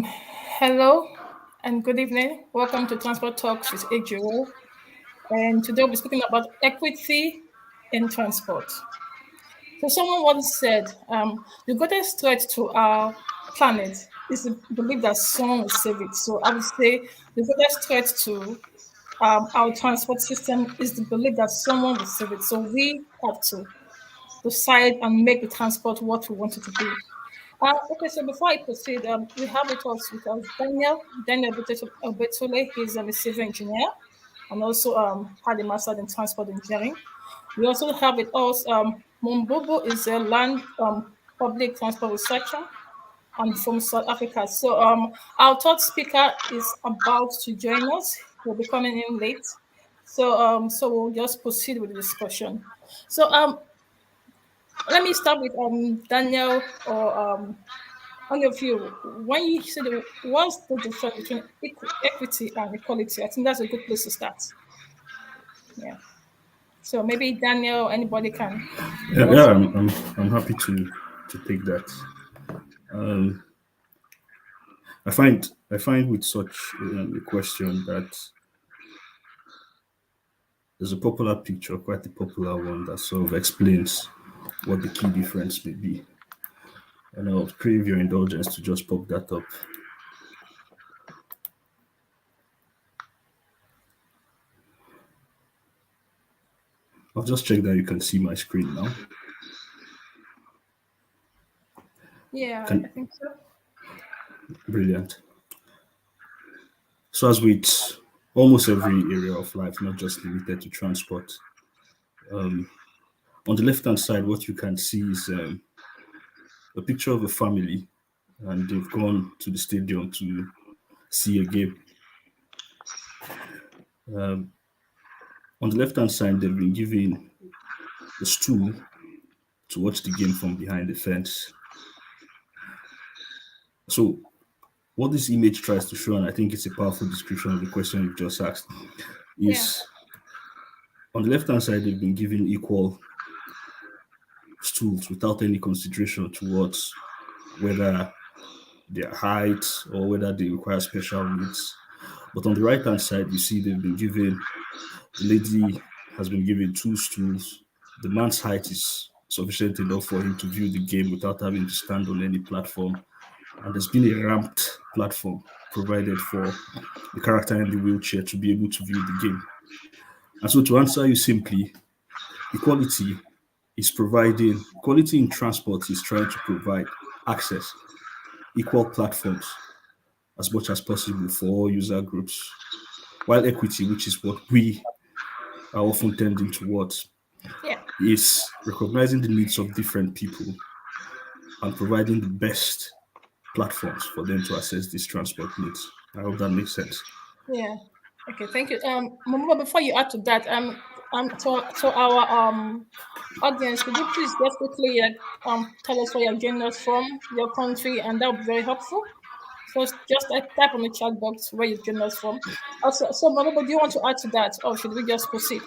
Hello and good evening. Welcome to Transport Talks with Ejiro. And today we'll be speaking about equity in transport. So someone once said, the greatest threat to our planet is the belief that someone will save it. So I would say the greatest threat to our transport system is the belief that someone will save it. So we have to decide and make the transport what we want it to be. Okay, so before I proceed, we have with us Daniel Betole. He's a civil engineer and also had a master in transport engineering. We also have with us Mumbubu is a land public transport researcher and from South Africa. So our third speaker is about to join us. He'll be coming in late. So we'll just proceed with the discussion. So let me start with Daniel or all of you. When you said what's the difference between equity and equality, I think that's a good place to start. Yeah. So maybe Daniel, anybody can. Yeah, What's yeah, I'm happy to take that. Um, I find with such a question that there's a popular picture, quite a popular one, that sort of explains what the key difference may be. And I'll crave your indulgence to just pop that up. I've just checked that you can see my screen now. yeah, I Can think so. Brilliant. So as with almost every area of life, not just limited to transport, um, on the left hand side, what you can see is a picture of a family, and they've gone to the stadium to see a game. Um, on the left hand side, they've been given a stool to watch the game from behind the fence. So, what this image tries to show, and I think it's a powerful description of the question you've just asked, Yeah. is on the left hand side, they've been given equal stools without any consideration towards whether their height or whether they require special needs. But on the right hand side, you see they've been given, the lady has been given two stools. The man's height is sufficient enough for him to view the game without having to stand on any platform. And there's been a ramped platform provided for the character in the wheelchair to be able to view the game. And so, to answer you simply, equality equality in transport is trying to provide access, equal platforms as much as possible for all user groups, while equity, which is what we are often tending towards, Yeah. is recognizing the needs of different people and providing the best platforms for them to access these transport needs. I hope that makes sense. Yeah. Okay, thank you. Mama, before you add to that, to our audience, could you please just quickly tell us where you're joining us from, your country, and that would be very helpful. So just type on the chat box where you're joining us from. Also, so Mama, do you want to add to that, or should we just proceed?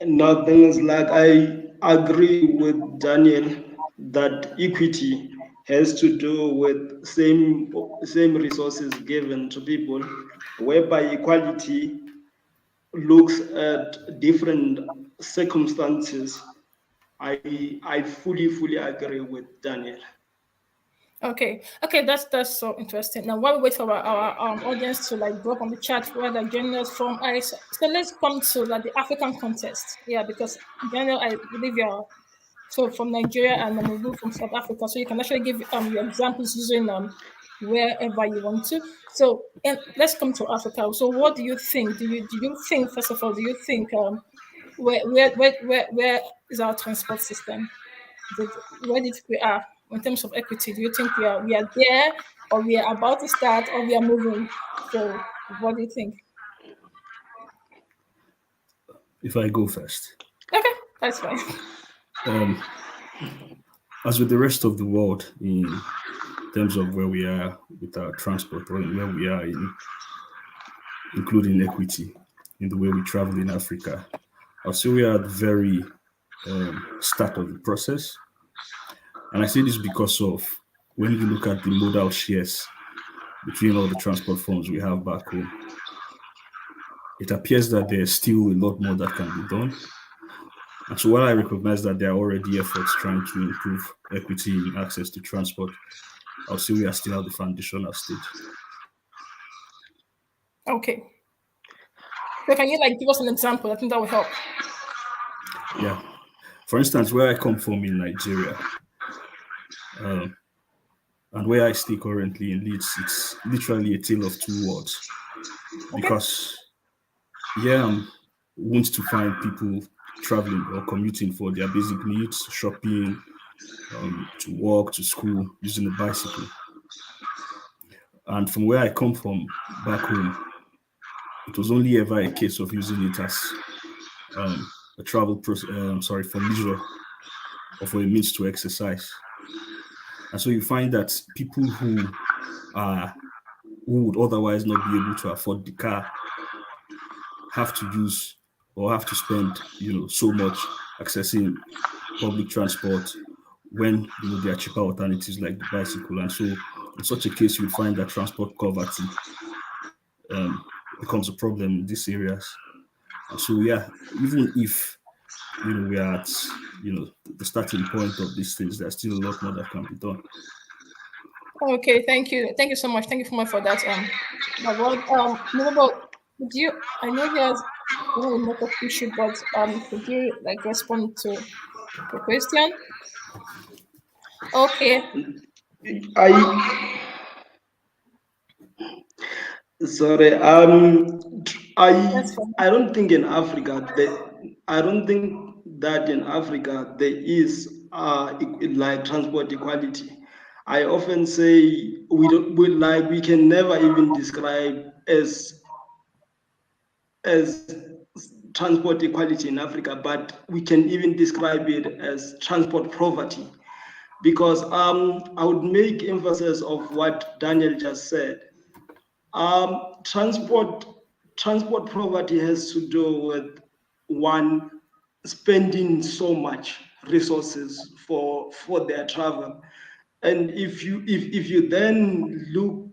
Nothing is like I agree with Daniel that equity has to do with same resources given to people, whereby equality looks at different circumstances. I fully agree with Daniel. Okay, that's so interesting. Now, while we wait for our audience to like drop on the chat where they're joining us from, so let's come to like the African context. Yeah, because Daniel, I believe you're so from Nigeria and Mamubu from South Africa, so you can actually give your examples using wherever you want to. So, and let's come to Africa. So, what do you think? Do you think first of all? Do you think where is our transport system? Where did we are in terms of equity? Do you think we are there, or we are about to start, or we are moving? So, what do you think? If I go first, Okay, that's fine. um, as with the rest of the world in terms of where we are with our transport or where we are in, including equity in the way we travel in Africa, I'll say we are at the very start of the process. And I say this because of when you look at the modal shares between all the transport forms we have back home, it appears that there's still a lot more that can be done. And so while I recognize that there are already efforts trying to improve equity in access to transport, I'll say we are still at the foundational stage. Okay. So can you like give us an example? I think that will help. Yeah. For instance, where I come from in Nigeria, and where I stay currently in Leeds, it's literally a tale of two worlds. Okay. Because yeah, I'm want to find people traveling or commuting for their basic needs, shopping, to work, to school, using a bicycle. And from where I come from back home, it was only ever a case of using it as a sorry, for leisure or for a means to exercise. And so you find that people are who would otherwise not be able to afford the car have to use or have to spend, so much accessing public transport when there are cheaper alternatives like the bicycle. And so in such a case, you would find that transport poverty um, becomes a problem in these areas. And so yeah, even if we are at the starting point of these things, there's still a lot more that can be done. Okay, thank you so much. Thank you so much for that. But what Noble, would you? I know he has a lot of issue, but could you like respond to the question? Okay, I sorry. that's fine. I don't think in Africa I don't think that in Africa there is like transport equality. I often say we can never even describe as transport equality in Africa, but we can even describe it as transport poverty, because I would make emphasis of what Daniel just said. Transport poverty has to do with one spending so much resources for their travel, and if you then look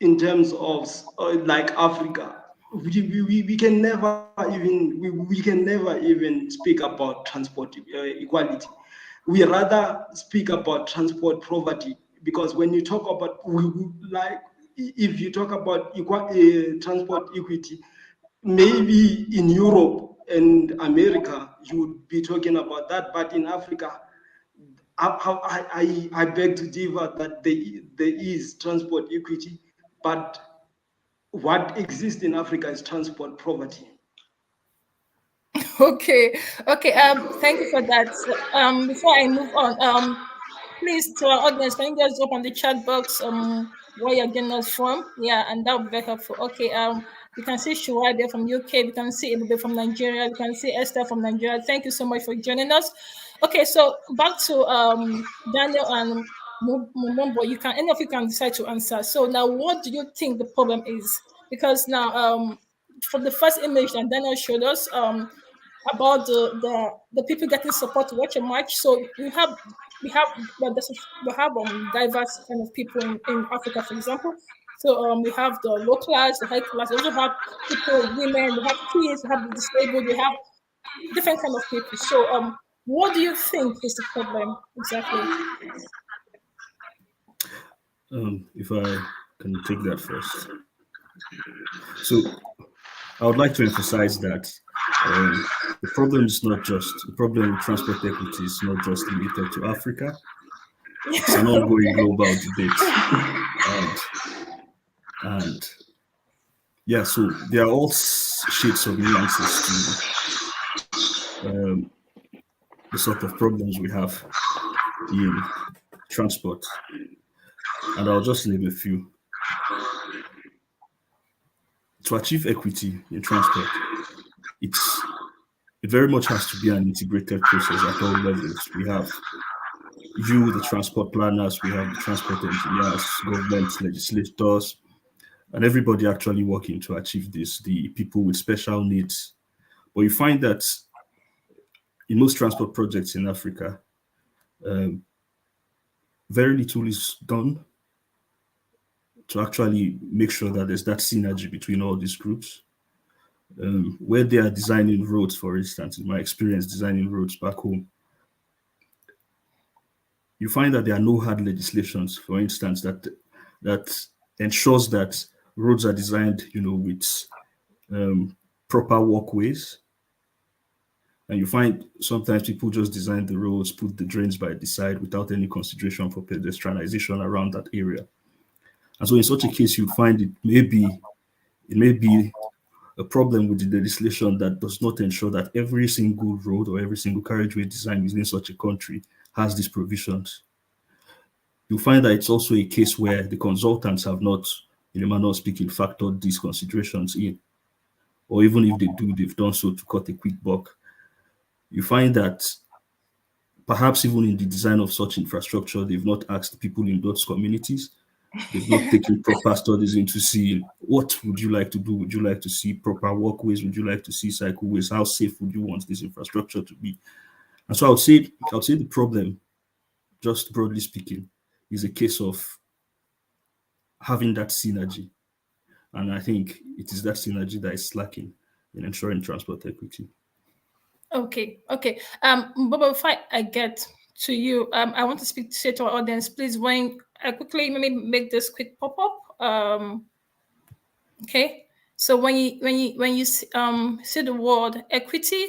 in terms of like Africa, we can never even we can never even speak about transport equality. We rather speak about transport poverty, because when you talk about like if you talk about transport equity, maybe in Europe and America you would be talking about that, but in Africa, I beg to differ that there is transport equity, but what exists in Africa is transport poverty. Okay, okay. Thank you for that. Before I move on, please to our audience, can you guys open the chat box where you're getting us from? Yeah, and that would be very helpful. Okay, we can see Shuaibia from UK, we can see Ebube from Nigeria, we can see Esther from Nigeria. Thank you so much for joining us. Okay, so back to Daniel and Mumbo. You can any of you can decide to answer. So now, what do you think the problem is? Because now, for the first image that Daniel showed us, about the people getting support to watch a match. So we have diverse kind of people in Africa, for example. So we have the low class, the high class. We also have people, women. We have kids. We have the disabled. We have different kind of people. So what do you think is the problem exactly? If I can take that first. So I would like to emphasize that the problem with transport equity is not just limited to Africa. It's an ongoing global debate, and and yeah, so there are all shades of nuances to the sort of problems we have in transport, and I'll just name a few. To achieve equity in transport, it's it very much has to be an integrated process at all levels. We have the transport planners, we have the transport engineers, government legislators, and everybody actually working to achieve this, the people with special needs. But you find that in most transport projects in Africa, um, very little is done to actually make sure that there's that synergy between all these groups. Where they are designing roads, for instance, in my experience designing roads back home, you find that there are no hard legislations, for instance, that ensures that roads are designed, with um, proper walkways. And you find sometimes people just design the roads, put the drains by the side without any consideration for pedestrianization around that area. And so, in such a case, you find it may be a problem with the legislation that does not ensure that every single road or every single carriageway design within such a country has these provisions. You find that it's also a case where the consultants have not, in a manner of speaking, factored these considerations in, or even if they do, they've done so to cut a quick buck. You find that perhaps even in the design of such infrastructure, they've not asked people in those communities. They've not taken proper studies into seeing what would you like to do? Would you like to see proper walkways? Would you like to see cycleways? How safe would you want this infrastructure to be? And so I would say the problem, just broadly speaking, is a case of having that synergy. And I think it is that synergy that is lacking in ensuring transport equity. Okay, okay. But before I get to you, I want to say to our audience, please, when I quickly maybe make this quick pop up. Okay. So when you see the word equity,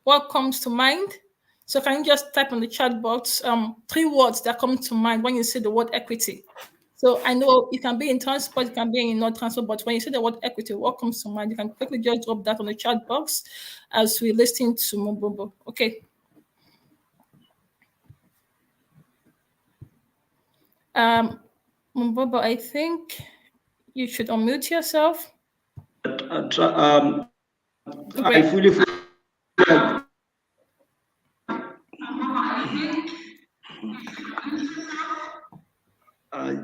what comes to mind? So can you just type on the chat box three words that come to mind when you see the word equity? So I know you can be in transport, you can be in non-transport, but when you see the word equity, what comes to mind? You can quickly just drop that on the chat box as we listen to Mbobo. Okay. Mbobo, I think you should unmute yourself. I Great. fully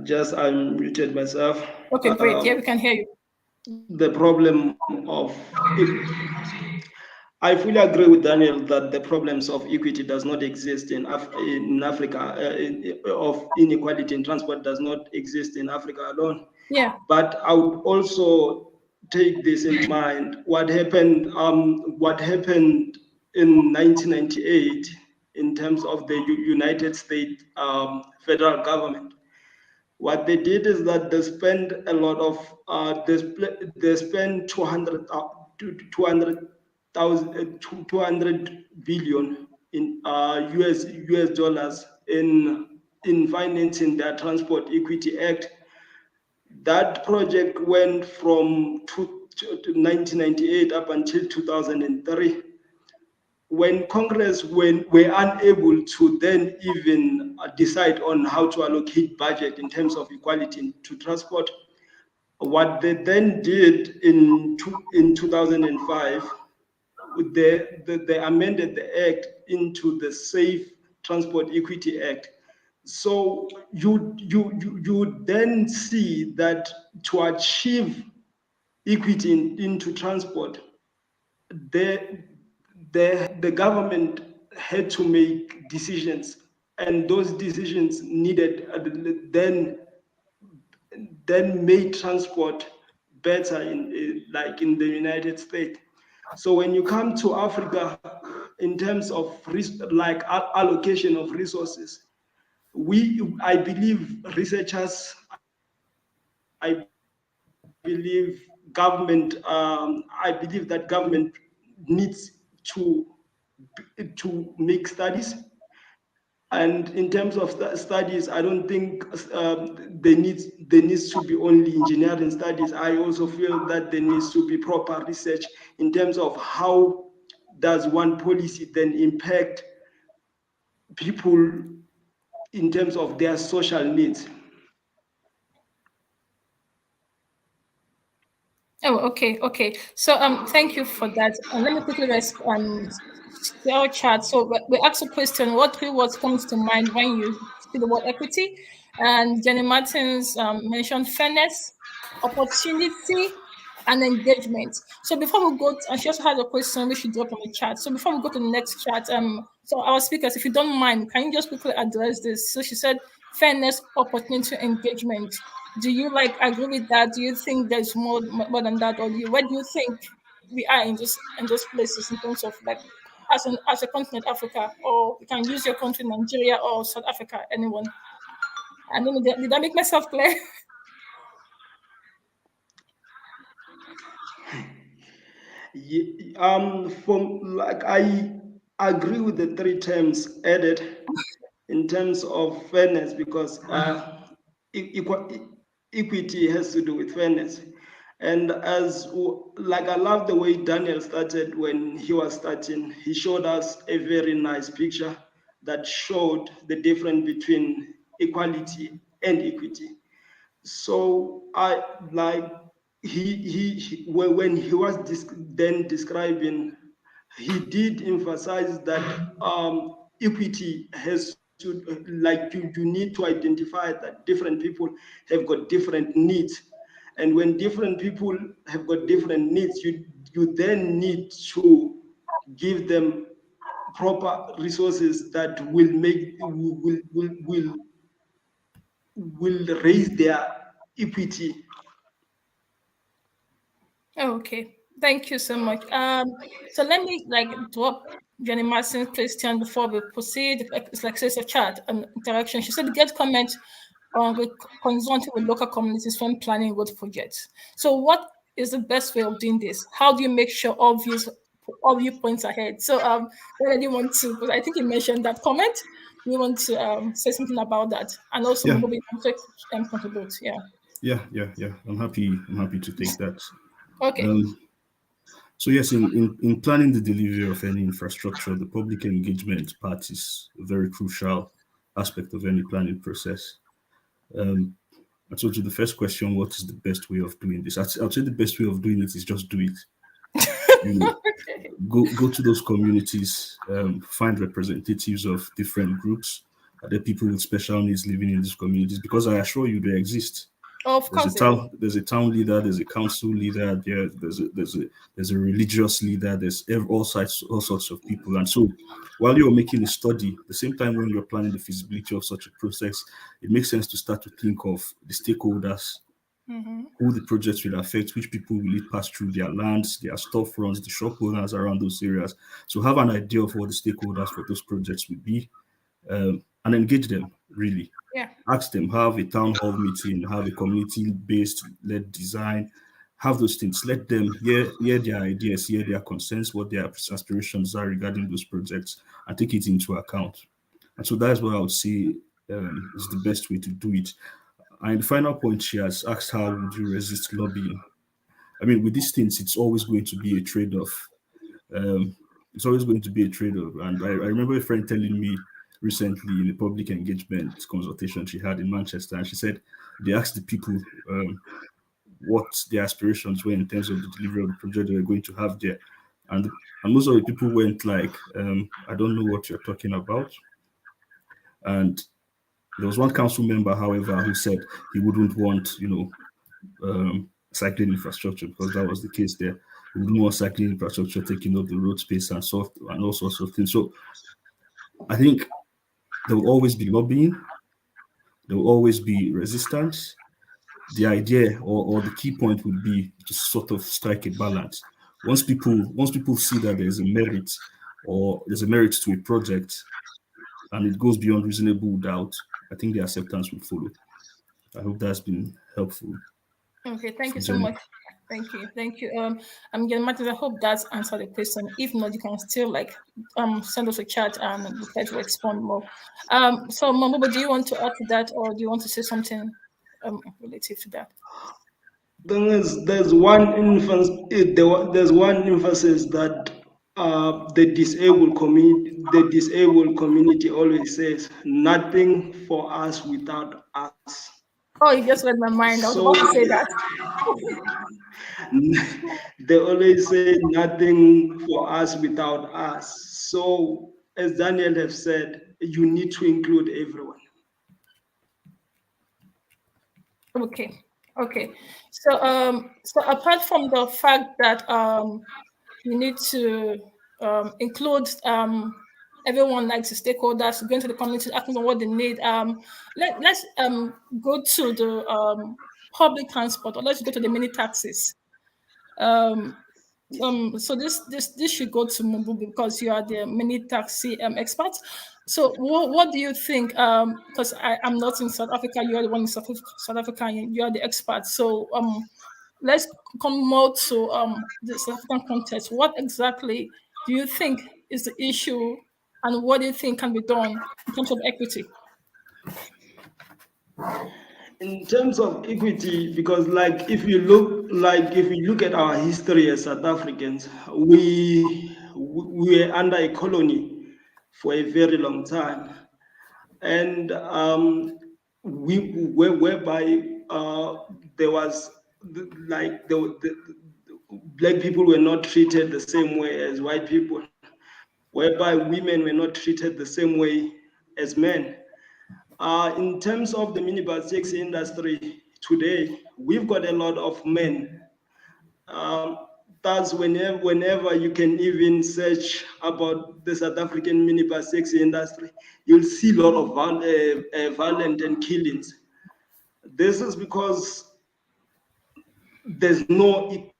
just unmuted myself. Okay, great. Yeah, we can hear you. The problem of I fully agree with Daniel that the problems of equity does not exist in Africa. Of inequality in transport does not exist in Africa alone. Yeah. But I would also take this in mind. What happened? What happened in 1998 in terms of the United States federal government? What they did is that they spent a lot of they spent 200 billion in US dollars in financing their Transport Equity Act. That project went from 1998 up until 2003, when Congress were unable to then even decide on how to allocate budget in terms of equality to transport. What they then did in 2005, they amended the act into the Safe Transport Equity Act. So you then see that to achieve equity into transport, the government had to make decisions, and those decisions needed then made transport better like in the United States. So when you come to Africa, in terms of like allocation of resources, I believe researchers, I believe government, I believe that government needs to make studies. And in terms of studies, I don't think there needs to be only engineering studies. I also feel that there needs to be proper research in terms of how does one policy then impact people in terms of their social needs. Oh, okay, okay. So thank you for that. And let me quickly share chat. So we asked a question: what three words comes to mind when you see the word equity? And Jenny Martins mentioned fairness, opportunity, and engagement. So before we go, and she also has a question we should drop on the chat. So before we go to the next chat, so our speakers, if you don't mind, can you just quickly address this? So she said fairness, opportunity, engagement. Do you like agree with that? Do you think there's more than that, or where do you think we are in those places in terms of like as a continent Africa, or you can use your country Nigeria or South Africa, anyone? I don't know. Did I make myself clear? From like I agree with the three terms added in terms of fairness because equity has to do with fairness. And like I love the way Daniel started when he was starting. He showed us a very nice picture that showed the difference between equality and equity. So I like when he was then describing, he did emphasize that equity has to like you need to identify that different people have got different needs, and when different people have got different needs, you then need to give them proper resources that will raise their equity. Oh, okay. Thank you so much. So let me like drop Jenny Martin's question before we proceed. It's like says a chat and interaction. She said get comment on consulting with local communities when planning road projects. So what is the best way of doing this? How do you make sure all viewpoints ahead? So what do you want to, because I think you mentioned that comment. You want to say something about that, and also Yeah, maybe also contribute. Yeah. yeah. I'm happy to take that. Okay. Um, so yes, in planning the delivery of any infrastructure, the public engagement part is a very crucial aspect of any planning process. Um, and so to the first question, what is the best way of doing this? I'd say the best way of doing it is just do it. You know, go to those communities, find representatives of different groups. Are there people with special needs living in these communities? Because I assure you, they exist. Of There's a course, it is. town leader, there's a council leader, there's a religious leader, all sorts of people. And so while you're making a study, at the same time when you're planning the feasibility of such a process, it makes sense to start to think of the stakeholders, Mm-hmm. who the projects will affect, which people will it pass through their lands, their storefronts, the shop owners around those areas. So have an idea of what the stakeholders for those projects will be, and engage them really. Yeah. Ask them, have a town hall meeting, have a community-based led design, have those things. Let them hear their ideas, hear their concerns, what their aspirations are regarding those projects, and take it into account. And so that's what I would say is the best way to do it. And the final point, she has asked, how would you resist lobbying? I mean, with these things, it's always going to be a trade-off. Um, it's always going to be a trade-off. And I remember a friend telling me recently in a public engagement consultation she had in Manchester, and she said they asked the people what their aspirations were in terms of the delivery of the project they were going to have there. And most of the people went like, I don't know what you're talking about. And there was one council member, however, who said he wouldn't want, cycling infrastructure because that was the case there. We wouldn't want cycling infrastructure taking up the road space and all sorts of things. So I think there will always be lobbying, there will always be resistance. The idea or the key point would be to sort of strike a balance. Once people see that there's a merit or there's a merit to a project and it goes beyond reasonable doubt, I think the acceptance will follow. I hope that's been helpful, Okay. Thank you so Jenny. much. Thank you. Thank you. I'm getting Martin. I hope that's answered the question. If not, you can still like send us a chat and we'll try to respond more. So Mamuba, do you want to add to that, or do you want to say something relative to that? Then there's one emphasis that the disabled community always says nothing for us without us. Oh, you just read my mind. I was So about to say that. they always say nothing for us without us. So as Daniel have said, you need to include everyone. Okay. Okay. So apart from the fact that you need to include everyone likes the stakeholders going to the community, asking them what they need. Let's go to the public transport, or let's go to the mini taxis. Um, so this should go to Mubu because you are the mini taxi expert. So what do you think? Because I'm not in South Africa, you are the one in South Africa, and you are the expert. So let's come more to the South African context. What exactly do you think is the issue, and what do you think can be done in terms of equity? In terms of equity, because if you look at our history as South Africans, we were under a colony for a very long time, and whereby there was the black people were not treated the same way as white people, whereby women were not treated the same way as men. In terms of the minibus taxi industry today, we've got a lot of men. Um, that's whenever you can even search about the South African minibus taxi industry, you'll see a lot of violent and killings. This is because there's no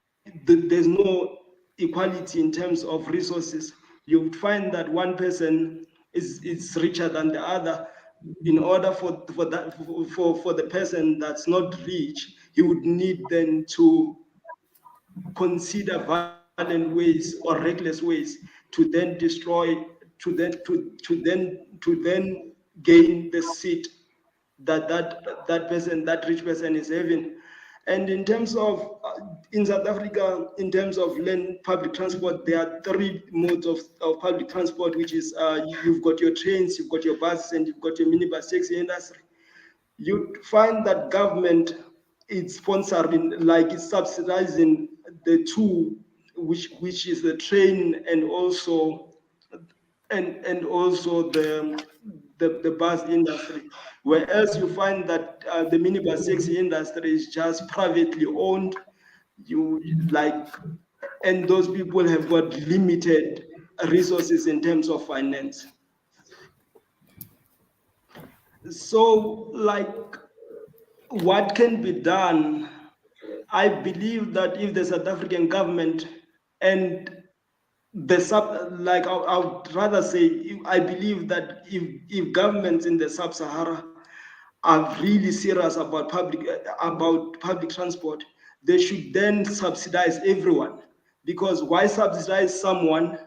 there's no equality in terms of resources. You would find that one person is richer than the other. In order for the person that's not rich, he would need then to consider violent ways or reckless ways to then destroy, to then gain the seat that rich person is having. And in terms of in South Africa, in terms of land public transport, there are three modes of public transport, which is you've got your trains, you've got your buses, and you've got your minibus taxi industry. You find that government is sponsoring, like it's subsidizing the two, which is the train and also the bus industry. Whereas you find that the minibus taxi industry is just privately owned. You like, and those people have got limited resources in terms of finance. So, like, what can be done? I believe that if the South African government and the sub, like I would rather say, I believe that if governments in the sub-Sahara are really serious about public transport, they should then subsidize everyone. Because why subsidize someone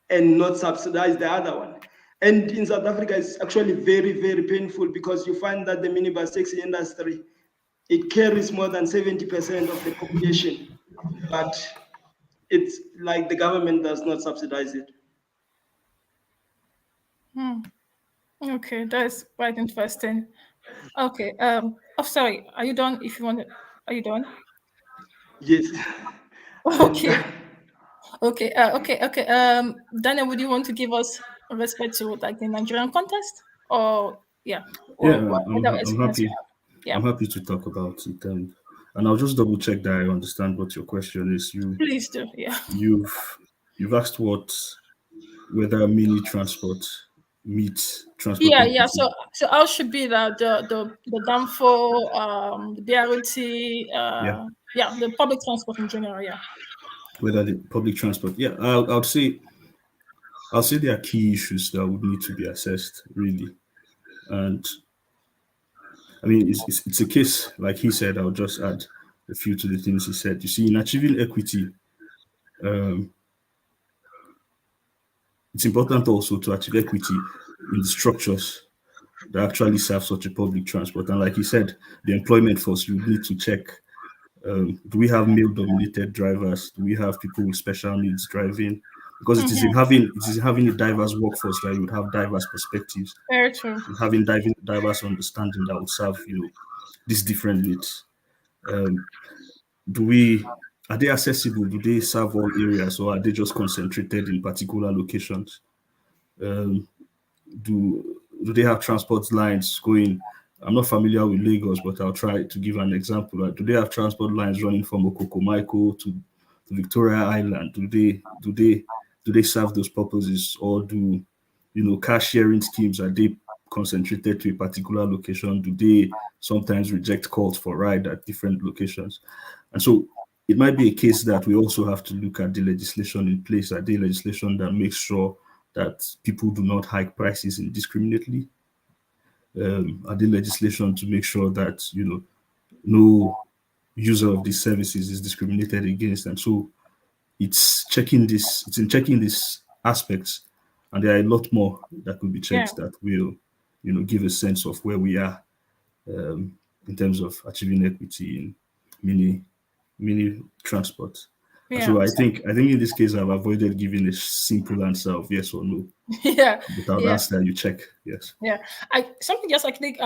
and not subsidize the other one? And in South Africa, it's actually very, very painful because you find that the minibus taxi industry, it carries more than 70% of the population, but it's like the government does not subsidize it. Okay, that's quite interesting. Okay, oh sorry, are you done? If you want to, are you done? Yes, I'm Okay, done. okay. Daniel, would you want to give us respect to like the Nigerian context, or yeah, Yeah, or what other I'm experience you happy. have? Yeah, I'm happy to talk about it, and I'll just double check that I understand what your question is. please do. Yeah, You've you've asked what whether mini transport meets transport yeah. equity. So how should be the Danfo, the BRT, Yeah, yeah, the public transport in general. Yeah. whether the public transport. Yeah, I'll say there are key issues that would need to be assessed really, and I mean it's a case like he said. I'll just add a few to the things he said. You see, in achieving equity, um, it's important also to achieve equity in the structures that actually serve such a public transport. And like he said, the employment force, you need to check, do we have male dominated drivers? Do we have people with special needs driving? Because it is in having a diverse workforce that you would have diverse perspectives, Very true. having diverse understanding that would serve, these different needs. Um, do we are they accessible? Do they serve all areas, or are they just concentrated in particular locations? Um, do they have transport lines going? I'm not familiar with Lagos, but I'll try to give an example. Do they have transport lines running from Okokomaiko to Victoria Island? Do do they serve those purposes, or do car sharing schemes, are they concentrated to a particular location? Do they sometimes reject calls for ride at different locations? And so it might be a case that we also have to look at the legislation in place, at the legislation that makes sure that people do not hike prices indiscriminately, at the legislation to make sure that no user of these services is discriminated against. And so it's in checking these aspects, and there are a lot more that could be Yeah. checked that will give a sense of where we are, in terms of achieving equity in mini mini transport. And Yeah. so I think in this case I've avoided giving a simple answer of yes or no, Yeah. but I'll Yeah. ask that you check. Yes. Yeah, I something just actually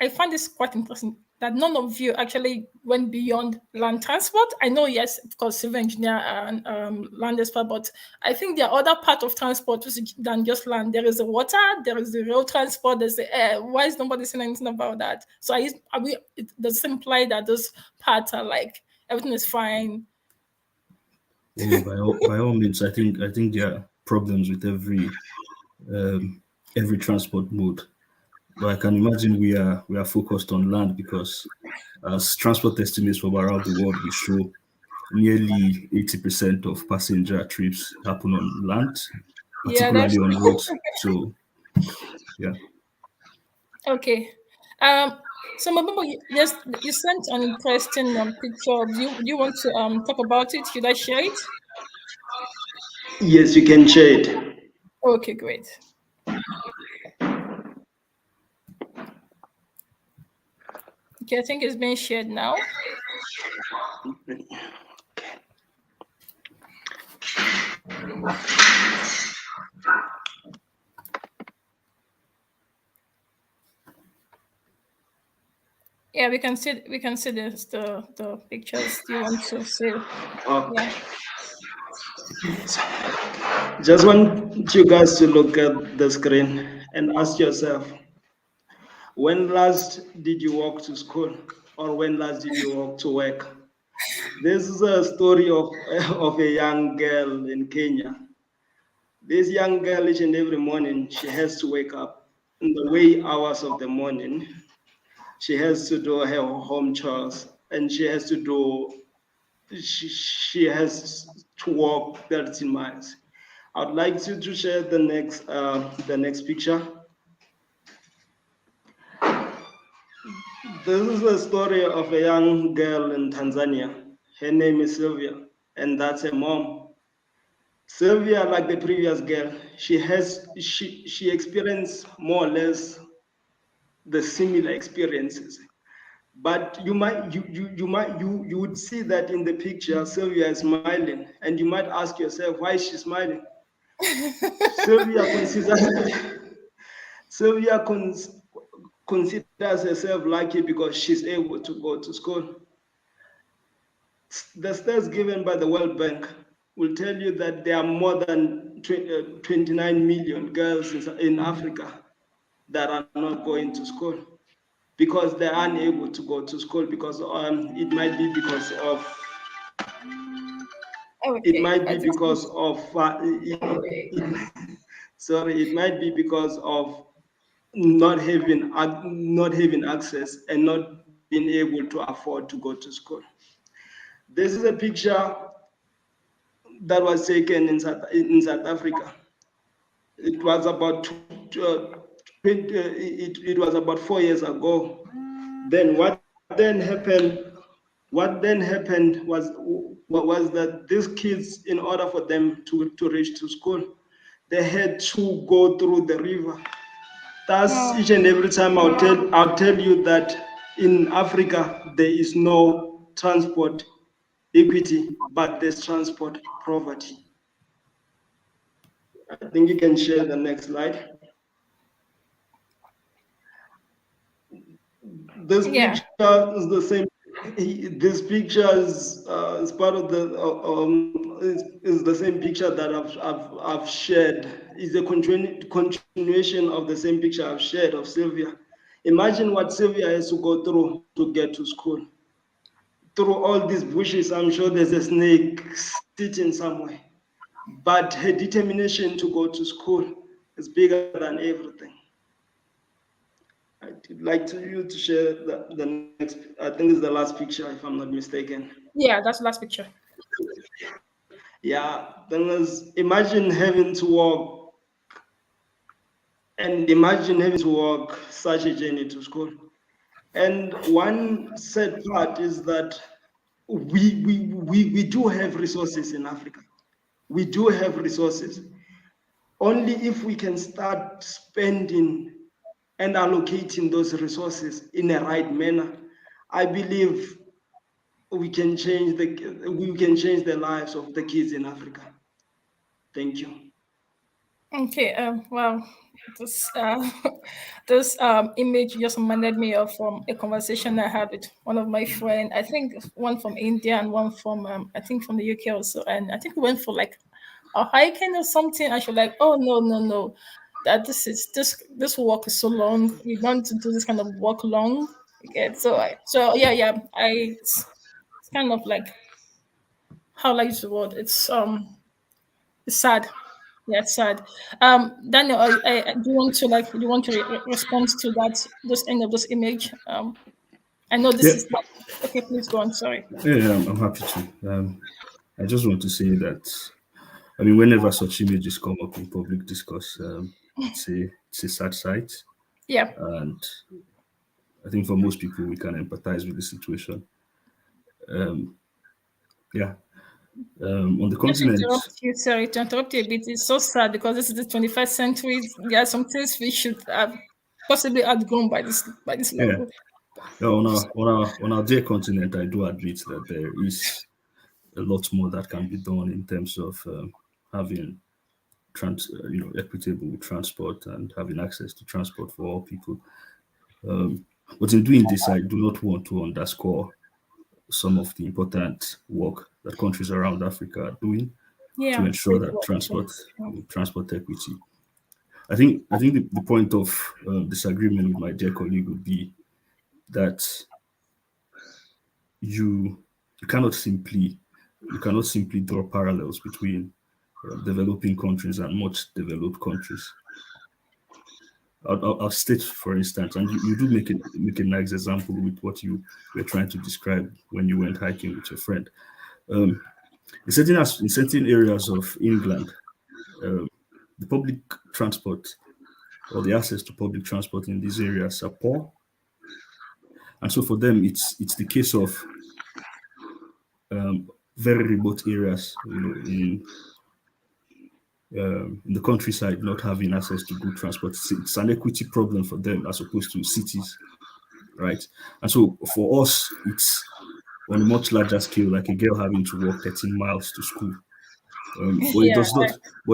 I find this quite interesting that none of you actually went beyond land transport. I know, yes, of course, civil engineer and land expert, but I think there are other part of transport than just land. There is the water, there is the rail transport, there's the air. Why is nobody saying anything about that? So it does imply that those parts are like everything is fine. Oh, by all means, I think there are problems with every transport mode. But I can imagine we are focused on land because as transport estimates from around the world will show, nearly 80% of passenger trips happen on land, Yeah, that's particularly on roads. So yeah. okay. Um, so Mababo, yes, you sent an interesting picture. Do you want to talk about it? Should I share it? Yes, you can share it. Okay, great. Okay, I think it's being shared now. Yeah, we can see the pictures. Do you want to see? Yeah. Okay. Just want you guys to look at the screen and ask yourself, when last did you walk to school, or when last did you walk to work? This is a story of of a young girl in Kenya. This young girl, each and every morning, she has to wake up in the wee hours of the morning. She has to do her home chores, and she has to walk 13 miles. I'd like you to share the next picture. This is a story of a young girl in Tanzania. Her name is Sylvia, and that's her mom. Sylvia, like the previous girl, she experienced more or less the similar experiences. But you would see that in the picture, Sylvia is smiling, and you might ask yourself, why is she smiling? Sylvia considers Sylvia considers herself lucky because she's able to go to school. The stats given by the World Bank will tell you that there are more than 29 million girls in Africa that are not going to school because they're unable to go to school because it might be because of it Okay. might I be think because of sorry, it might be because of not having access and not being able to afford to go to school. This is a picture that was taken in South Africa. It was about 20, it was about 4 years ago. Then what then happened was that these kids, in order for them to reach to school, they had to go through the river. Thus, each and every time I'll tell you that in Africa there is no transport equity, but there's transport poverty. I think you can share the next slide. This yeah. picture is the same. This picture is part of is the same picture that I've shared. Is a continuation of the same picture I've shared of Sylvia. Imagine what Sylvia has to go through to get to school. Through all these bushes, I'm sure there's a snake sitting somewhere. but her determination to go to school is bigger than everything. I'd like you to share the next, I think it's the last picture, if I'm not mistaken. Yeah, that's the last picture. Yeah, then imagine having to walk, and imagine having to walk such a journey to school. And one sad part is that we do have resources in Africa. We do have resources. Only if we can start spending and allocating those resources in a right manner, I believe we can change the lives of the kids in Africa. Thank you. Okay. Well, this this image just reminded me of a conversation I had with one of my friends. I think one from India and one from I think from the UK also. And I think we went for like a hiking or something. And she was like, "Oh no, no, no, that this walk is so long. We don't do this kind of walk long." Okay. So yeah, yeah. It's kind of like how I use the word. It's sad. Yeah, it's sad. Daniel, do you want to do you want to respond to that this end of this image? I know this Yeah, is like okay. Please go on. Sorry. yeah, I'm happy to. I just want to say that I mean, whenever such images come up in public discourse, it's a sad sight, Yeah. and I think for most people we can empathize with the situation. Um, yeah, on the Just to continent, interrupt you, sorry to interrupt you a bit. It's so sad because this is the 21st century. There are some things we should have possibly outgrown by this yeah, level. yeah, on our dear continent, I do admit that there is a lot more that can be done in terms of having equitable transport and having access to transport for all people. But in doing this, I do not want to underscore some of the important work that countries around Africa are doing to Yeah, ensure great that work. transport equity. I think the point of disagreement with my dear colleague would be that you you cannot simply you cannot simply draw parallels between developing countries and much developed countries. I'll state, for instance, and you do make a nice example with what you were trying to describe when you went hiking with your friend. Um, in certain areas of England, the public transport or the access to public transport in these areas are poor, and so for them, it's the case of very remote areas, in the countryside, not having access to good transport. It's an equity problem for them as opposed to cities, right? And so for us, it's on a much larger scale, like a girl having to walk 13 miles to school. But it Yeah,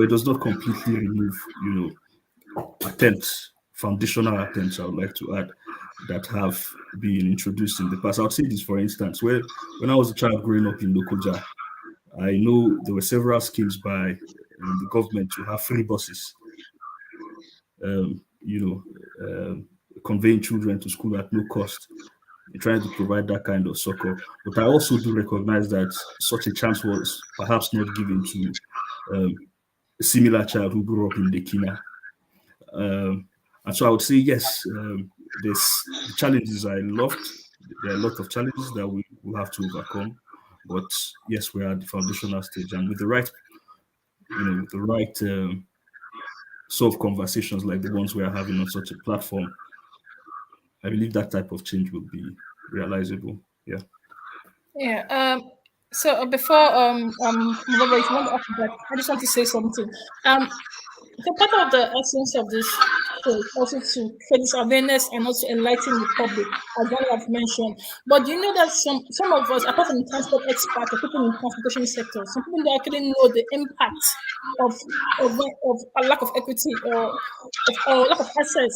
does not, completely remove, attempts, foundational attempts, I would like to add, that have been introduced in the past. I would say this, for instance, where when I was a child growing up in Lokoja, I know there were several schemes by the government to have free buses, um, you know, conveying children to school at no cost, trying to provide that kind of succor. But I also do recognize that such a chance was perhaps not given to a similar child who grew up in Dekina. And so I would say, yes, there's the challenges I loved. There are a lot of challenges that we will have to overcome. But yes, we're at the foundational stage, and with the right sort of conversations like the ones we are having on such a platform, I believe that type of change will be realizable. Yeah. yeah. So before Baba, if you want to ask that, I just want to say something. So part of the essence of this show is also to create this awareness and also enlighten the public, as one have mentioned. But do you know that some of us, apart from transport experts or people in the transportation sector, some people don't actually know the impact of of a lack of equity or lack of access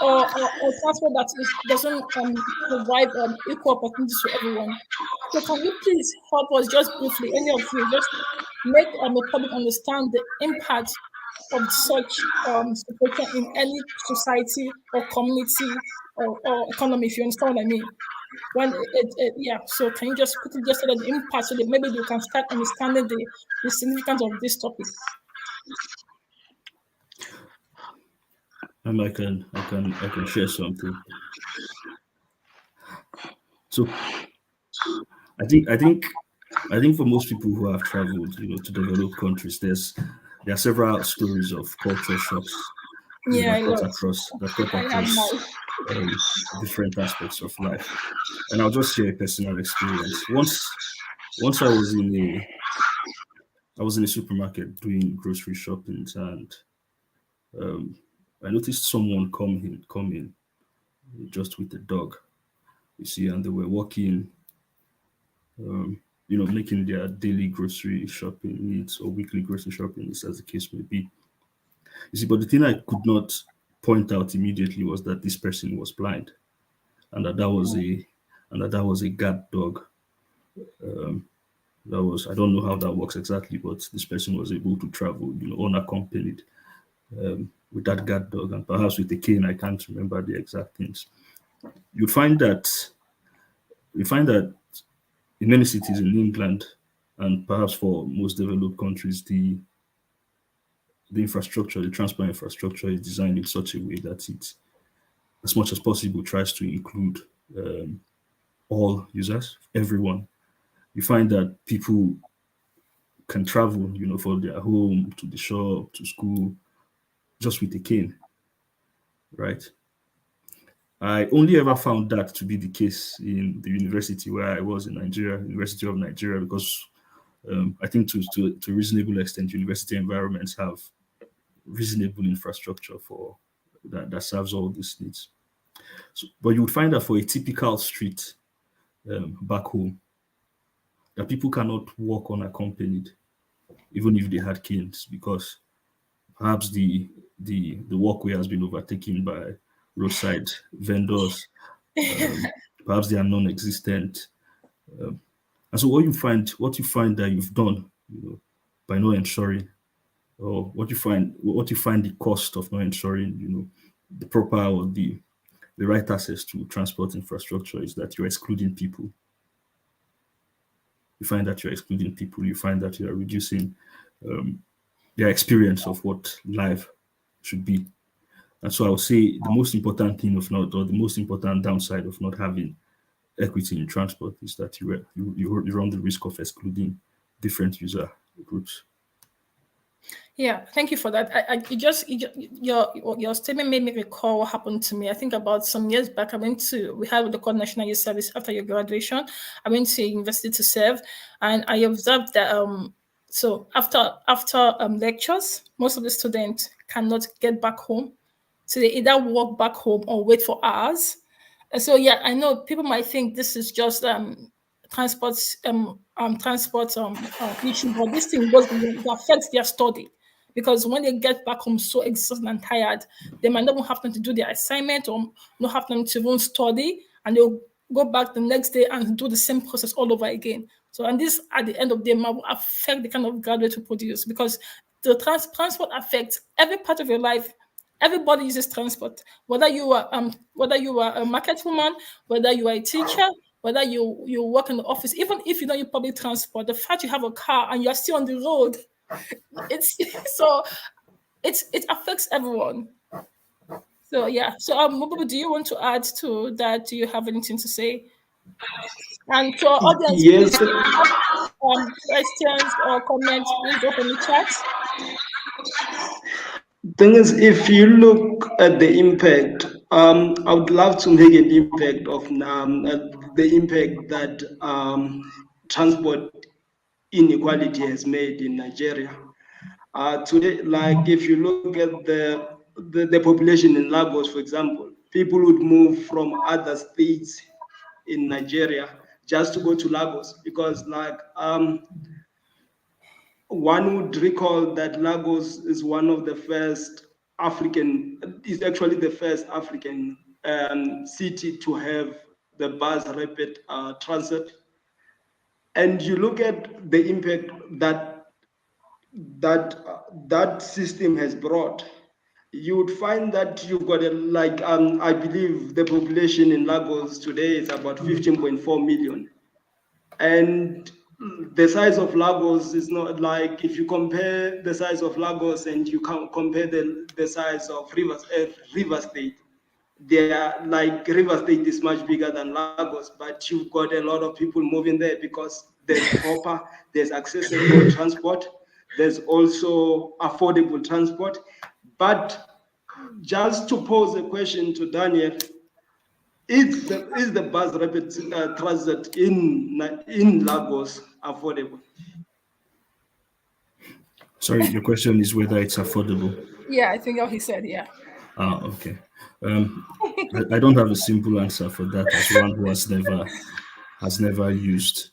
or transport that doesn't provide equal opportunities to everyone. So can you please help us just briefly, any of you, just make the public understand the impact of such situation in any society or community or economy, if you understand what I mean? when yeah. So can you just quickly just say the impact so that maybe you can start understanding the significance of this topic? I can share something. So I think for most people who have traveled, to developed countries, there are several stories of culture shocks, Yeah, that a cut lot. across that cut I have across mine. um, different aspects of life. And I'll just share a personal experience. Once I was in a supermarket doing grocery shopping, and um, I noticed someone come in just with a dog. You see, and they were walking, making their daily grocery shopping needs or weekly grocery shopping needs, as the case may be. You see, but the thing I could not point out immediately was that this person was blind, and that that was a guard dog. That was, I don't know how that works exactly, but this person was able to travel, unaccompanied, with that guard dog, and perhaps with a cane. I can't remember the exact things. You find that you find that in many cities in England, and perhaps for most developed countries, the transport infrastructure is designed in such a way that it, as much as possible, tries to include all users, everyone. You find that people can travel, from their home to the shop to school just with a cane, right? I only ever found that to be the case in the university where I was in Nigeria, University of Nigeria, because I think to a reasonable extent, university environments have reasonable infrastructure for that serves all these needs. So, but you would find that for a typical street back home, that people cannot walk unaccompanied, even if they had canes, because perhaps the walkway has been overtaken by roadside vendors. Perhaps they are non-existent. And so what you find that you've done, by not ensuring, or what you find the cost of not ensuring, the proper or the right access to transport infrastructure, is that you're excluding people. You find that you're excluding people. You find that you are reducing their experience of what life should be. And so I would say the most important thing of not, or the most important downside of not having equity in transport, is that you run the risk of excluding different user groups. Yeah, thank you for that. Your statement made me recall what happened to me. I think about some years back, we had what they call National Youth Service after your graduation. I went to university to serve, and I observed that so after lectures, most of the students cannot get back home, so they either walk back home or wait for hours. And so yeah, I know people might think this is just transport issue, but this thing goes beyond, it affects their study, because when they get back home so exhausted and tired, they might not even have time to do their assignment, or not have time to even study, and they'll go back the next day and do the same process all over again. So, and this at the end of the day might affect the kind of graduate we produce, because the transport affects every part of your life. Everybody uses transport, whether you are a market woman, whether you are a teacher, whether you work in the office, even if you don't use public transport. The fact you have a car and you are still on the road, it's so it affects everyone. So yeah. So Mububu, do you want to add to that? Do you have anything to say? And to our audience, please, Yes, if you have questions or comments, please drop in the chat. thing is, if you look at the impact, I would love to make an impact of the impact that transport inequality has made in Nigeria. Today, like if you look at the population in Lagos, for example, people would move from other states in Nigeria just to go to Lagos, because like one would recall that Lagos is one of the first is actually the first African city to have the bus rapid transit. And you look at the impact that that system has brought. you would find that you've got I believe the population in Lagos today is about 15.4 million. And the size of Lagos is not like, if you compare the size of Lagos and you compare the size of River State, they are like, River State is much bigger than Lagos, but you've got a lot of people moving there because there's accessible transport, there's also affordable transport. But just to pose a question to Daniel, is the bus rapid transit in Lagos affordable? Sorry, your question is whether it's affordable. Yeah, I think how he said, yeah. Ah, okay. Um, I don't have a simple answer for that as one who has never used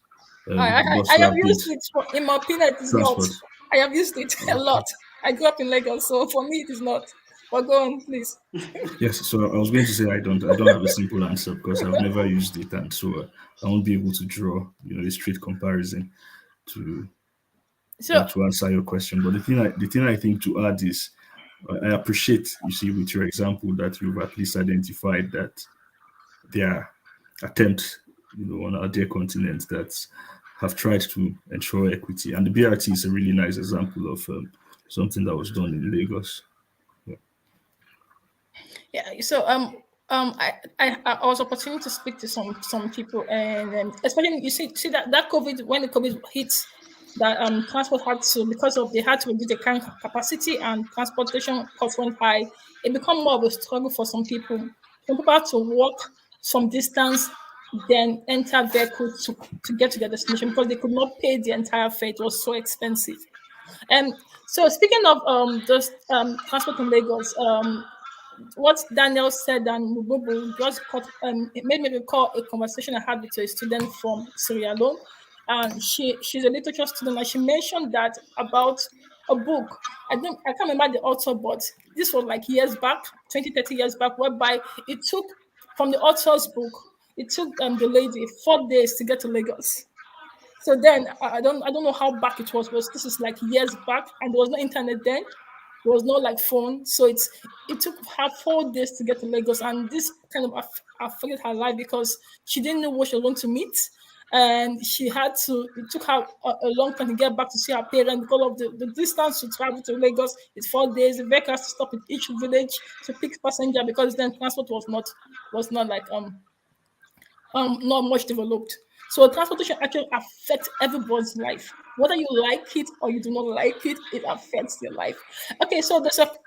I bus have rapid used it. In my opinion, it is not. transport. I have used it a Okay. lot. I grew up in Lagos, so for me, it is not. But go on, please. Yes, so I was going to say I don't have a simple answer because I've never used it, and so I won't be able to draw a straight comparison to So, to answer your question. But the thing I think to add is I appreciate, you see, with your example, that you've at least identified that there are attempts, on our dear continent that have tried to ensure equity, and the BRT is a really nice example of something that was done in Lagos. Yeah. yeah, so I was opportunity to speak to some people, and especially you see that COVID, when the COVID hits, that transport had to, because of they had to reduce the current capacity and transportation costs went high. It become more of a struggle for some people. Some people had to walk some distance, then enter vehicles to get to their destination because they could not pay the entire fare. It was so expensive. So speaking of just transport in Lagos, what Daniel said and Mububu just it made me recall a conversation I had with a student from Sierra Leone. And she's a literature student, and she mentioned that about a book. I can't remember the author, but this was like years back, 20, 30 years back, whereby it took from the author's book, it took the lady 4 days to get to Lagos. So then I don't know how back it was, but this is like years back, and there was no internet then. There was no like phone, so it took her 4 days to get to Lagos, and this kind of affected her life because she didn't know what she was going to meet, and she had to. It took her a long time to get back to see her parents because of the distance to travel to Lagos. It's 4 days. The vehicle has to stop in each village to pick passenger because then transport was not like not much developed. So transportation actually affects everybody's life. Whether you like it or you do not like it, it affects your life. Okay, so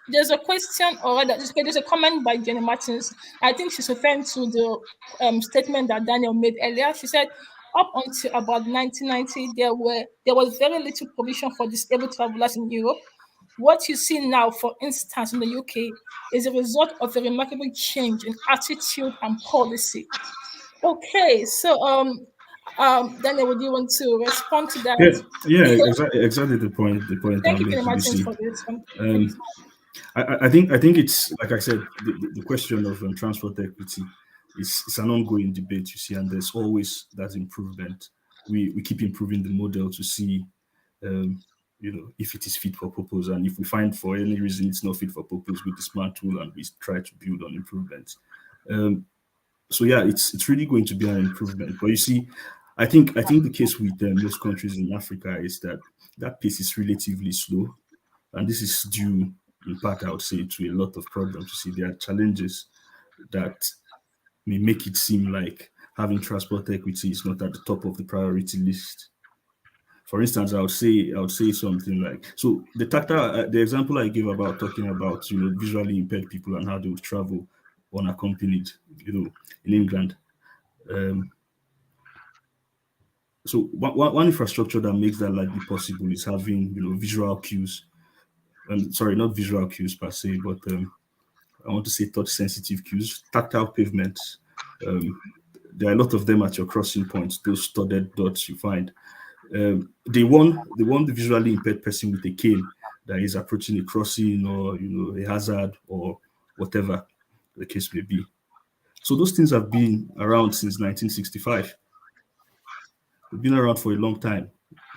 there's a question, or rather, there's a comment by Jenny Martins. I think she's referring to the statement that Daniel made earlier. She said, up until about 1990, there was very little provision for disabled travelers in Europe. What you see now, for instance, in the UK, is a result of a remarkable change in attitude and policy. Okay, so Daniel, would you want to respond to Yeah, that? yeah, exactly the point Thank I'm you, Kenny making. You Martins, see, for this one. Thank um, you. I think it's like I said, the question of transport equity is an ongoing debate. You see, and there's always that improvement. We keep improving the model to see, um, if it is fit for purpose, and if we find for any reason it's not fit for purpose, we dismantle and we try to build on improvements. Um, so yeah, it's really going to be an improvement. But you see, I think the case with most countries in Africa is that that pace is relatively slow, and this is due in part, I would say, to a lot of problems. You see, there are challenges that may make it seem like having transport equity is not at the top of the priority list. For instance, I would say something like, so the example I gave about talking about visually impaired people and how they would travel unaccompanied, in England. Um, so one infrastructure that makes that likely possible is having visual cues. Sorry, not visual cues per se, but I want to say touch sensitive cues, tactile pavements. Um, there are a lot of them at your crossing points. Those studded dots you find. They want the visually impaired person with a cane that is approaching a crossing, or a hazard, or whatever the case may be. So those things have been around since 1965. They've been around for a long time,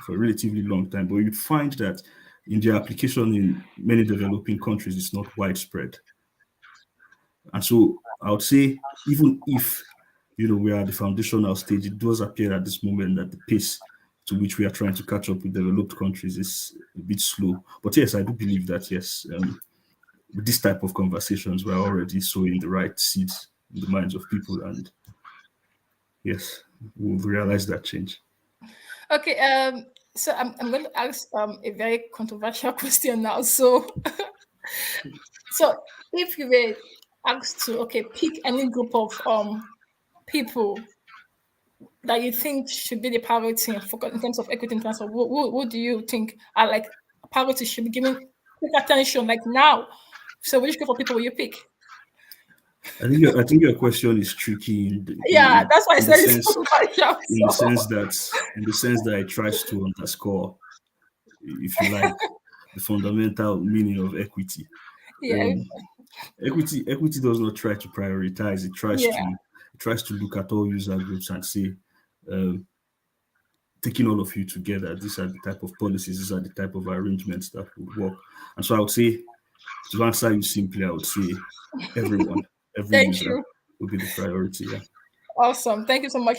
for a relatively long time. But you'd find that in their application in many developing countries, it's not widespread. And so I would say, even if we are at the foundational stage, it does appear at this moment that the pace to which we are trying to catch up with developed countries is a bit slow. But yes, I do believe that yes, with this type of conversations, we're already sowing the right seeds in the minds of people, and yes, we'll realize that change. Okay, so I'm going to ask a very controversial question now. So, so if you were asked to pick any group of people that you think should be the priority and focus in terms of equity and transfer, who do you think are like priority should be given quick attention like now? So which group of people will you pick? I think your question is tricky Yeah, that's why I in the said it's sense controversial. in the So sense that it tries to underscore, if you like, the fundamental meaning of equity. yeah, Um, equity does not try to prioritize. yeah, It tries to look at all user groups and say, um, taking all of you together, these are the type of policies, these are the type of arrangements that would work. And so I would say, to answer you simply, I would say everyone, every thank user you. would be the priority. Yeah. Awesome. Thank you so much.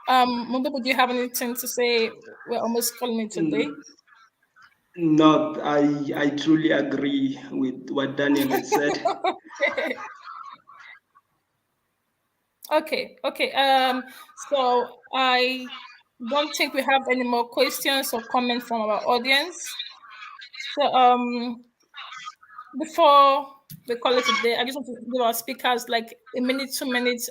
Mumbai, do you have anything to say? We're almost calling it today. No, I truly agree with what Daniel has said. Okay, okay. So I don't think we have any more questions or comments from our audience. So before we call it a day, I just want to give our speakers like a minute, 2 minutes.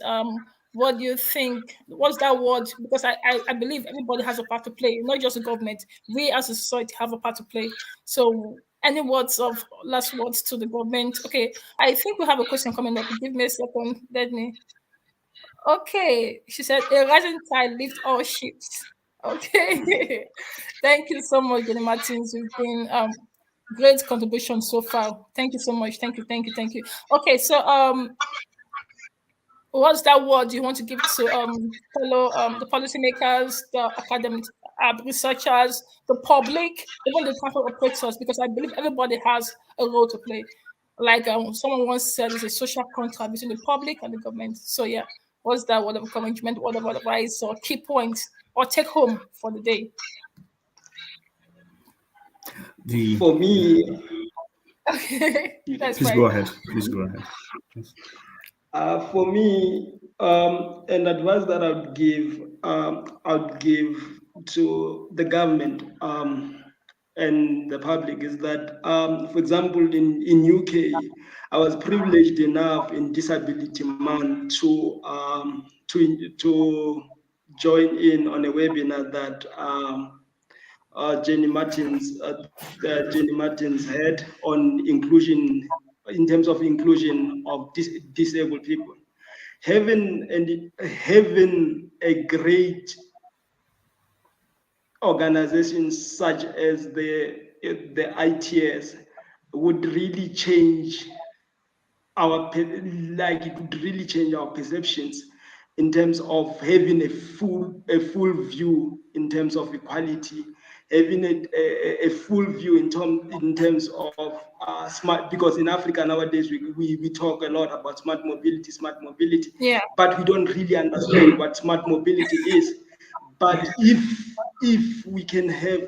What do you think? What's that word? Because I believe everybody has a part to play, not just the government. We as a society have a part to play. So any words of last words to the government? Okay, I think we have a question coming up. Give me a second, Deadney. Okay, she said a rising tide lifts all ships. Okay, thank you so much, Jenny Martins. You've been great contribution so far. Thank you so much. Thank you, thank you, thank you. Okay, so what's that word you want to give to fellow the policymakers, the academic researchers, the public, even the transport operators? Because I believe everybody has a role to play. Like someone once said, it's a social contract between the public and the government. So yeah, what's that word of encouragement, word of advice, or key points, or take home for the day? The For me, Okay, that's Please fine. go ahead. Please go ahead. Yes. for me, an advice that I would give to the government and the public is that, for example, in UK, I was privileged enough in Disability Month to join in on a webinar that Jenny Martins had on inclusion, in terms of inclusion of disabled people. Having a great organization such as the ITS would really change it would really change our perceptions in terms of having a full view in terms of equality, having a full view in terms of smart, because in Africa nowadays we talk a lot about smart mobility, Yeah. but we don't really understand what smart mobility is. But if we can have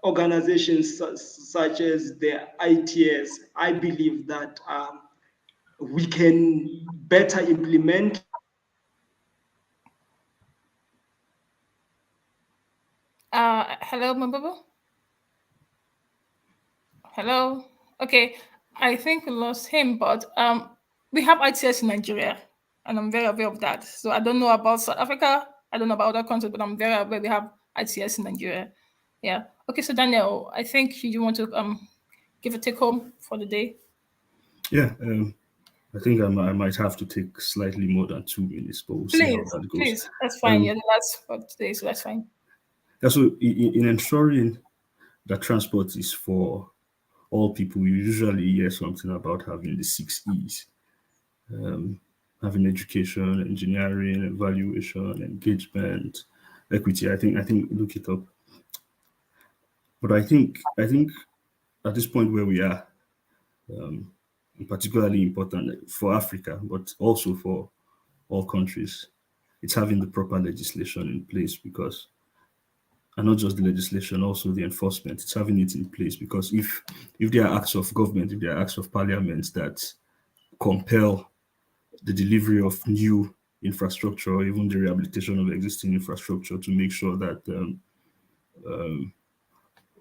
organizations such as the ITS, I believe that we can better implement. Hello, Mababa. Hello. Okay, I think we lost him, but we have ITS in Nigeria, and I'm very aware of that. So I don't know about South Africa. I don't know about other countries, but I'm very aware we have ITS in Nigeria. Yeah. Okay. So Daniel, I think you want to give a take home for the day. Yeah. I think I might have to take slightly more than 2 minutes, but we'll see how Please, that goes. please. That's fine. You're Um, the last for today, so that's fine. yeah, so in ensuring that transport is for all people, you usually hear something about having the 6 E's: having education, engineering, evaluation, engagement, equity. I think look it up. But I think at this point where we are, particularly important for Africa, but also for all countries, it's having the proper legislation in place because, and not just the legislation, also the enforcement. It's having it in place because if there are acts of government, if there are acts of parliament that compel the delivery of new infrastructure or even the rehabilitation of existing infrastructure to make sure that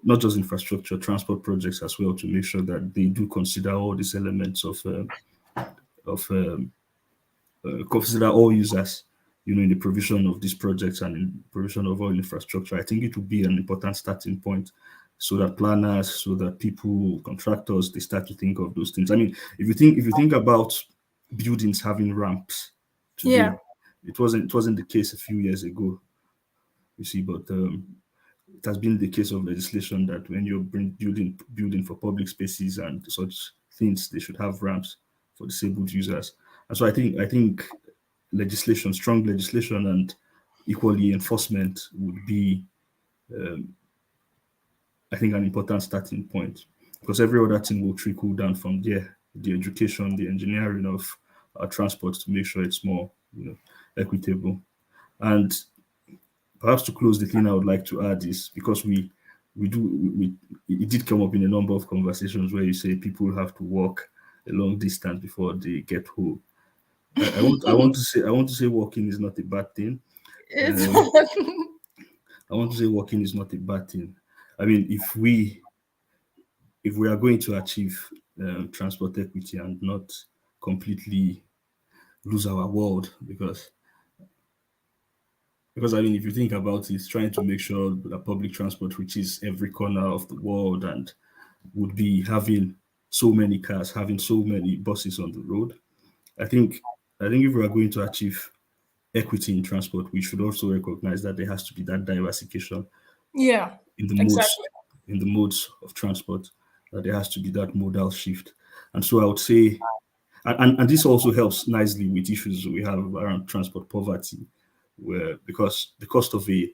not just infrastructure, transport projects as well, to make sure that they do consider all these elements of consider all users, in the provision of these projects and in provision of all infrastructure. I think it would be an important starting point so that planners, so that people, contractors, they start to think of those things. I mean, if you think about buildings having ramps today, Yeah. it wasn't the case a few years ago, you see, but it has been the case of legislation that when you're building for public spaces and such things, they should have ramps for disabled users. And so I think legislation, strong legislation, and equally enforcement would be, I think, an important starting point because every other thing will trickle down from there. The education, the engineering of our transport to make sure it's more, equitable. And perhaps to close, the thing I would like to add is because we do we it did come up in a number of conversations where you say people have to walk a long distance before they get home. I want to say walking is not a bad thing. It's Um, I want to say walking is not a bad thing. I mean, if we are going to achieve transport equity and not completely lose our world, because I mean, if you think about it, trying to make sure that public transport reaches every corner of the world and would be having so many cars, having so many buses on the road. I think I think if we are going to achieve equity in transport, we should also recognize that there has to be that diversification yeah, in the modes exactly. in the modes of transport. That there has to be that modal shift. And so I would say, and this also helps nicely with issues we have around transport poverty, where because the cost of a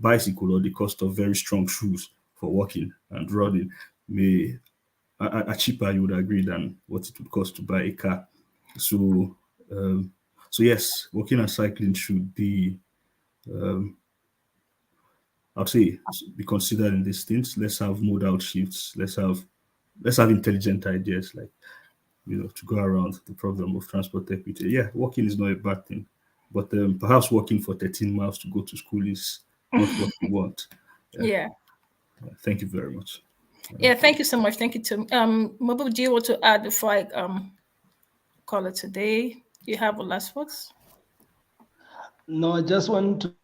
bicycle or the cost of very strong shoes for walking and running may are cheaper, you would agree, than what it would cost to buy a car. So, um, so yes, walking and cycling should be, I'd say, be considered in these things. Let's have modal shifts. Let's have intelligent ideas like to go around the problem of transport equity. Yeah, walking is not a bad thing, but perhaps walking for 13 miles to go to school is not what we want. Yeah, Yeah. thank you very much. Yeah, thank you so much. Thank you to Mabu, do you want to add before I call it today? You have a last words? No, I just want to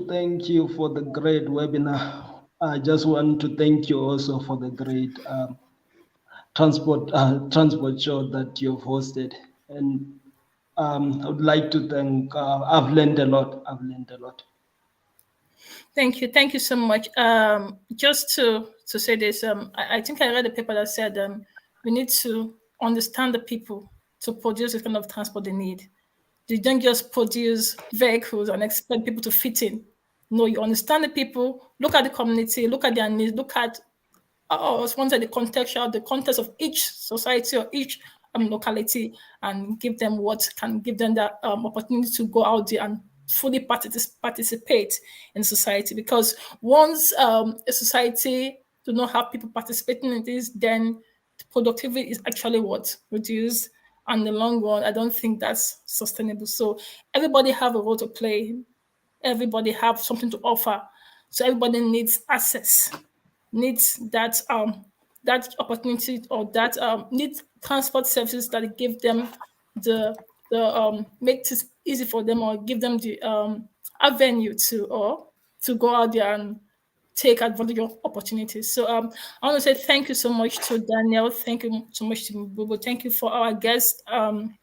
thank you for the great webinar. I just want to thank you also for the great transport show that you've hosted. And I would like to thank. I've learned a lot. I've learned a lot. Thank you. Thank you so much. Just to say this, I think I read a paper that said we need to understand the people to produce the kind of transport they need. You don't just produce vehicles and expect people to fit in. No, you understand the people, look at the community, look at their needs, look at sponsor the contextual, the context of each society or each locality, and give them what can give them that opportunity to go out there and fully participate in society. Because once a society do not have people participating in this, then the productivity is actually what reduced. And in the long run, I don't think that's sustainable. So everybody have a role to play. Everybody have something to offer. So everybody needs access, needs that opportunity, or that needs transport services that give them the make it easy for them, or give them the avenue to go out there and take advantage of opportunities. So I want to say thank you so much to Daniel. Thank you so much to Bubu. Thank you for our guest. I'm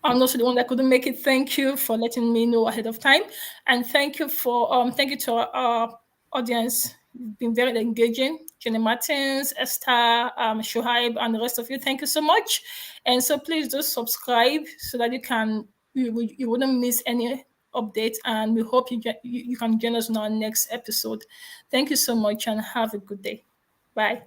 also the one that couldn't make it. Thank you for letting me know ahead of time, and thank you to our audience. You've been very engaging. Jenny Martins, Esther, Shohaib, and the rest of you. Thank you so much. And so please do subscribe so that you wouldn't miss any updates. And we hope you can join us on our next episode. Thank you so much, and have a good day. Bye.